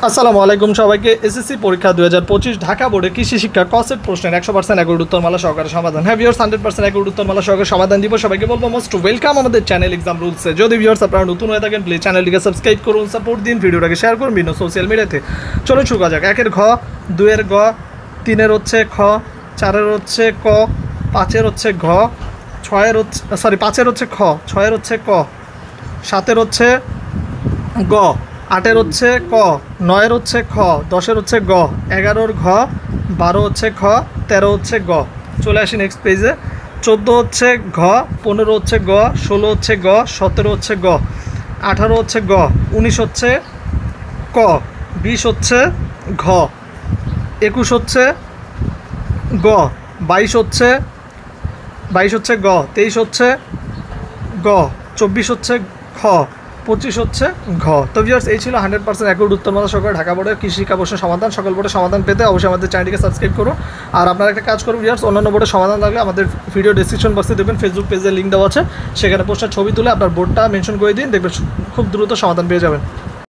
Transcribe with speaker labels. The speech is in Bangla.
Speaker 1: আসসালামু আলাইকুম সবাইকে। এসএসসি পরীক্ষা 2025 ঢাকা বোর্ডে কৃষি শিক্ষা কসেট প্রশ্নের 100% একর উত্তরমালা সহকারে সমাধান। হ্যাঁ ভিউয়ার্স, 100% একর উত্তরমালা সহকারে সমাধান দিব। সবাইকে বলবো মোস্ট ওয়েলকাম আমাদের চ্যানেল এক্সাম রুলসে। যদি ভিউয়ার্স আপনারা নতুন হয়ে থাকেন প্লিজ চ্যানেলটিকে সাবস্ক্রাইব করুন, সাপোর্ট দিন, ভিডিওটাকে শেয়ার করুন বিভিন্ন সোশ্যাল মিডিয়াতে। চলো শুরু করা যাক। 1-এর ঘ, 2-এর গ, 3-এর হচ্ছে খ, 4-এর হচ্ছে ক, 5-এর হচ্ছে ঘ, 5-এর হচ্ছে খ, 6-এর হচ্ছে ক, 7-এর হচ্ছে গ, 8-এর হচ্ছে ক, 9-এর হচ্ছে খ, 10-এর হচ্ছে গ, 11-এর ঘ, 12 হচ্ছে খ, 13 হচ্ছে গ। চলে আসি নেক্সট পেজে। 14 হচ্ছে ঘ, 15 হচ্ছে গ, 16 হচ্ছে গ, 17 হচ্ছে গ, 18 হচ্ছে গ, 19 হচ্ছে ক, 20 হচ্ছে ঘ, 21 হচ্ছে গ, 22 হচ্ছে গ, 23 হচ্ছে গ, 24 হচ্ছে খ, 25 হচ্ছে ঘ। তো ভিউয়ার্স, এই ছিল 100% একর উত্তরমালা সহকারে ঢাকা বোর্ডের কৃষি শিক্ষা প্রশ্নের সমাধান। সকল বোর্ডের সমাধান পেতে অবশ্যই আমাদের চ্যানেলটিকে সাবস্ক্রাইব করুন। আর আপনারা একটা কাজ করুন ভিউয়ার্স, অন্যান্য বোর্ডের সমাধান লাগলে আমাদের ভিডিও ডেসক্রিপশন বক্সে দেখবেন ফেসবুক পেজের লিঙ্ক দেওয়া আছে, সেখানে পোস্টার ছবি তুলে আপনার বোর্ডটা মেনশন করে দিন, দেখবেন খুব দ্রুত সমাধান পেয়ে যাবেন।